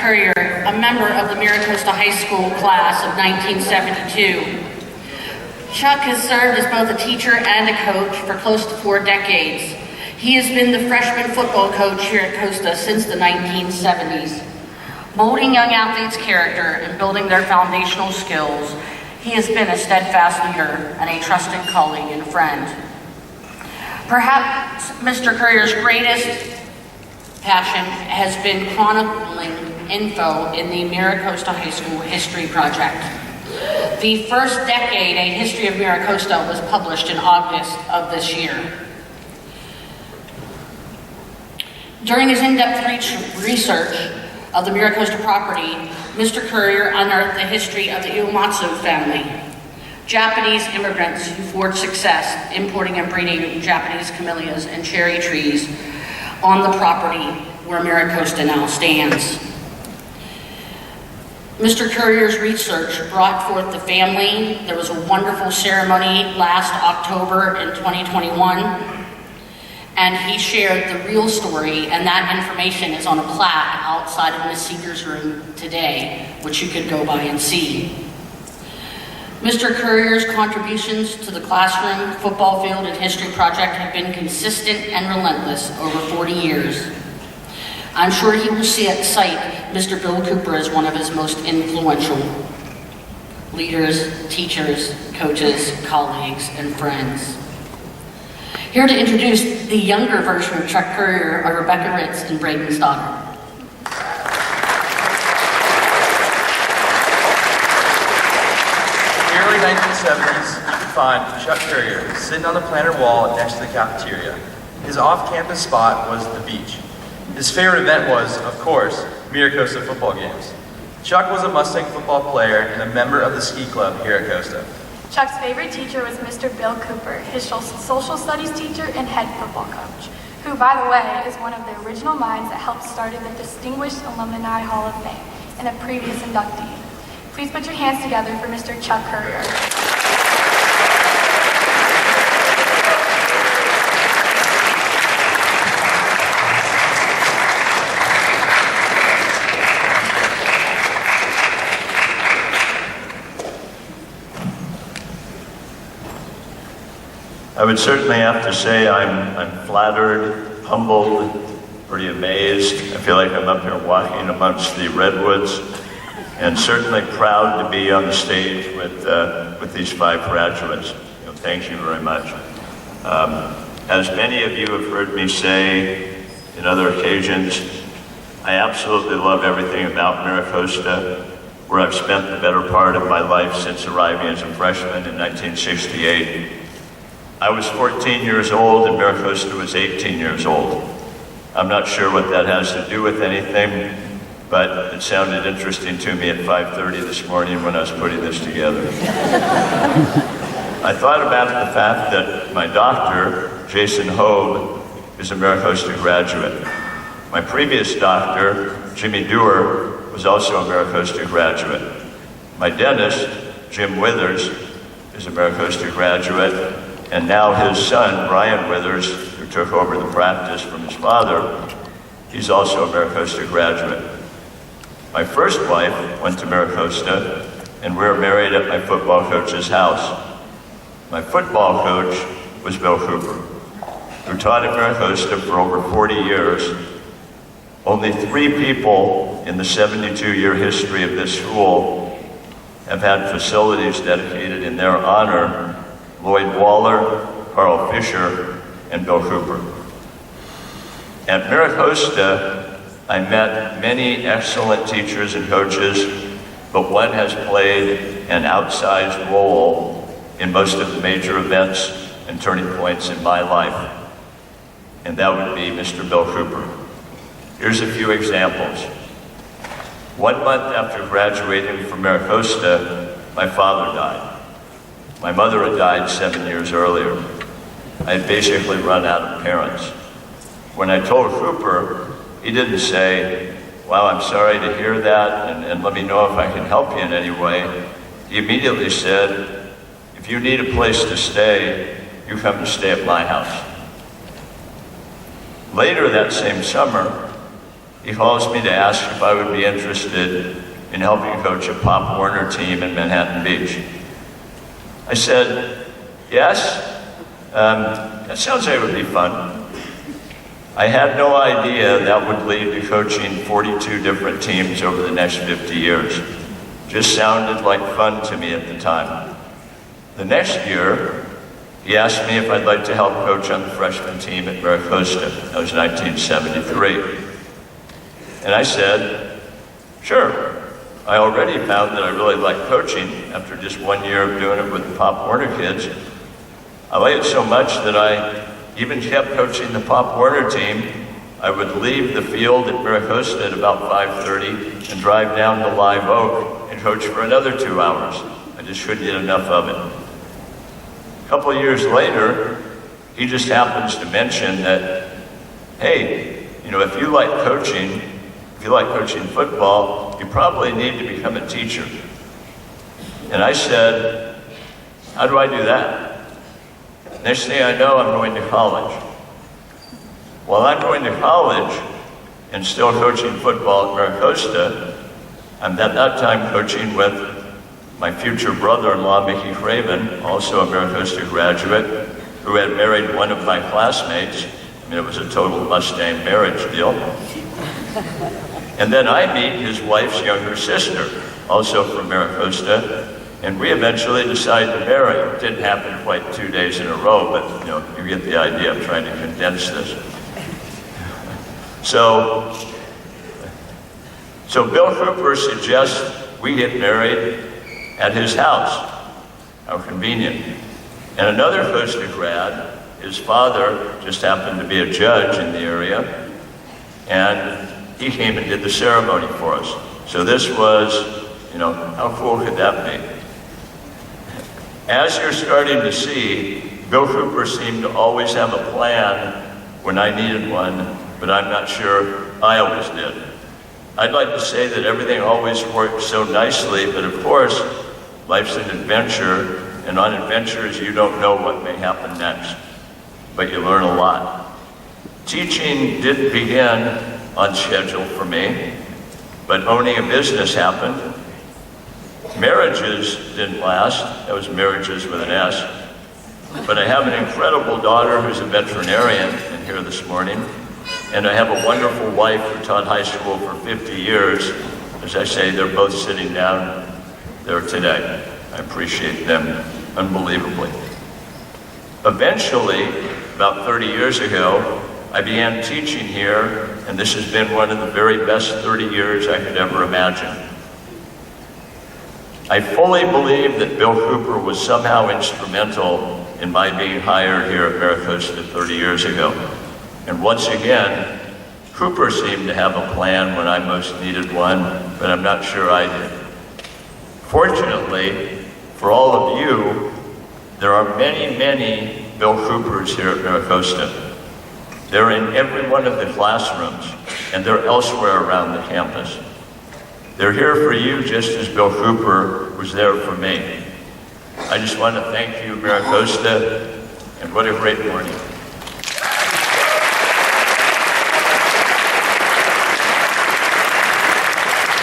Currier, a member of the Maricosta High School class of 1972. Chuck has served as both a teacher and a coach for close to 4 decades. He has been the freshman football coach here at Costa since the 1970s. Molding young athletes' character and building their foundational skills, he has been a steadfast leader and a trusted colleague and friend. Perhaps Mr. Currier's greatest passion has been chronicling info in the Maricosta High School History Project. The first decade, A History of Maricosta, was published in August of this year. During his in-depth research of the Maricosta property, Mr. Currier unearthed the history of the Uematsu family, Japanese immigrants who forged success importing and breeding Japanese camellias and cherry trees on the property where Maricosta now stands. Mr. Currier's research brought forth the family. There was a wonderful ceremony last October in 2021, and he shared the real story, and that information is on a plaque outside of Ms. Seeger's room today, which you could go by and see. Mr. Currier's contributions to the classroom, football field, and history project have been consistent and relentless over 40 years. I'm sure he will cite Mr. Bill Cooper as one of his most influential leaders, teachers, coaches, colleagues, and friends. Here to introduce the younger version of Chuck Currier are Rebecca Ritz and Braden Stoddard. In the early 1970s, you could find Chuck Currier sitting on the planter wall next to the cafeteria. His off-campus spot was the beach. His favorite event was, of course, Maricosta football games. Chuck was a Mustang football player and a member of the ski club here at Costa. Chuck's favorite teacher was Mr. Bill Cooper, his social studies teacher and head football coach, who, by the way, is one of the original minds that helped start the Distinguished Alumni Hall of Fame and a previous inductee. Please put your hands together for Mr. Chuck Currier. I would certainly have to say I'm flattered, humbled, pretty amazed. I feel like I'm up here walking amongst the redwoods, and certainly proud to be on the stage with these 5 graduates. Thank you very much. As many of you have heard me say in other occasions, I absolutely love everything about Maricosta, where I've spent the better part of my life since arriving as a freshman in 1968. I was 14 years old and Maricosta was 18 years old. I'm not sure what that has to do with anything, but it sounded interesting to me at 5:30 this morning when I was putting this together. I thought about the fact that my doctor, Jason Hogue, is a Maricosta graduate. My previous doctor, Jimmy Dewar, was also a Maricosta graduate. My dentist, Jim Withers, is a Maricosta graduate. And now his son, Brian Withers, who took over the practice from his father, he's also a Maricosta graduate. My first wife went to Maricosta, and we were married at my football coach's house. My football coach was Bill Cooper, who taught at Maricosta for over 40 years. Only 3 people in the 72-year history of this school have had facilities dedicated in their honor: Lloyd Waller, Carl Fisher, and Bill Cooper. At Maricosta, I met many excellent teachers and coaches, but one has played an outsized role in most of the major events and turning points in my life, and that would be Mr. Bill Cooper. Here's a few examples. 1 month after graduating from Maricosta, my father died. My mother had died 7 years earlier. I had basically run out of parents. When I told Cooper, he didn't say, "Wow, I'm sorry to hear that, and let me know if I can help you in any way." He immediately said, "If you need a place to stay, you come to stay at my house." Later that same summer, he calls me to ask if I would be interested in helping coach a Pop Warner team in Manhattan Beach. I said, yes, that sounds like it would be fun. I had no idea that would lead to coaching 42 different teams over the next 50 years. Just sounded like fun to me at the time. The next year, he asked me if I'd like to help coach on the freshman team at Maricosta. That was 1973. And I said, sure. I already found that I really liked coaching after just 1 year of doing it with the Pop Warner kids. I liked it so much that I even kept coaching the Pop Warner team. I would leave the field at Maricosta at about 5:30 and drive down to Live Oak and coach for another 2 hours. I just couldn't get enough of it. A couple of years later, he just happens to mention that, hey, you know, if you like coaching football, you probably need to become a teacher. And I said, how do I do that? Next thing I know, I'm going to college. While I'm going to college and still coaching football at Maricosta, I'm at that time coaching with my future brother-in-law, Mickey Craven, also a Maricosta graduate, who had married one of my classmates. I mean, it was a total Mustang marriage deal. And then I meet his wife's younger sister, also from Maricosta, and we eventually decided to marry. It didn't happen quite 2 days in a row, but you know, you get the idea. I'm trying to condense this. So Bill Cooper suggests we get married at his house. How convenient. And another Costa grad, his father just happened to be a judge in the area, and he came and did the ceremony for us. So this was, you know, how cool could that be? As you're starting to see, Bill Cooper seemed to always have a plan when I needed one, but I'm not sure I always did. I'd like to say that everything always worked so nicely, but of course, life's an adventure, and on adventures you don't know what may happen next, but you learn a lot. Teaching didn't begin on schedule for me, but owning a business happened. Marriages didn't last. That was marriages with an S. But I have an incredible daughter who's a veterinarian in here this morning, and I have a wonderful wife who taught high school for 50 years. As I say, they're both sitting down there today. I appreciate them unbelievably. Eventually, about 30 years ago, I began teaching here, and this has been one of the very best 30 years I could ever imagine. I fully believe that Bill Cooper was somehow instrumental in my being hired here at Maricosta 30 years ago. And once again, Cooper seemed to have a plan when I most needed one, but I'm not sure I did. Fortunately, for all of you, there are many, many Bill Coopers here at Maricosta. They're in every one of the classrooms, and they're elsewhere around the campus. They're here for you just as Bill Cooper was there for me. I just want to thank you, Maricosta, and what a great morning.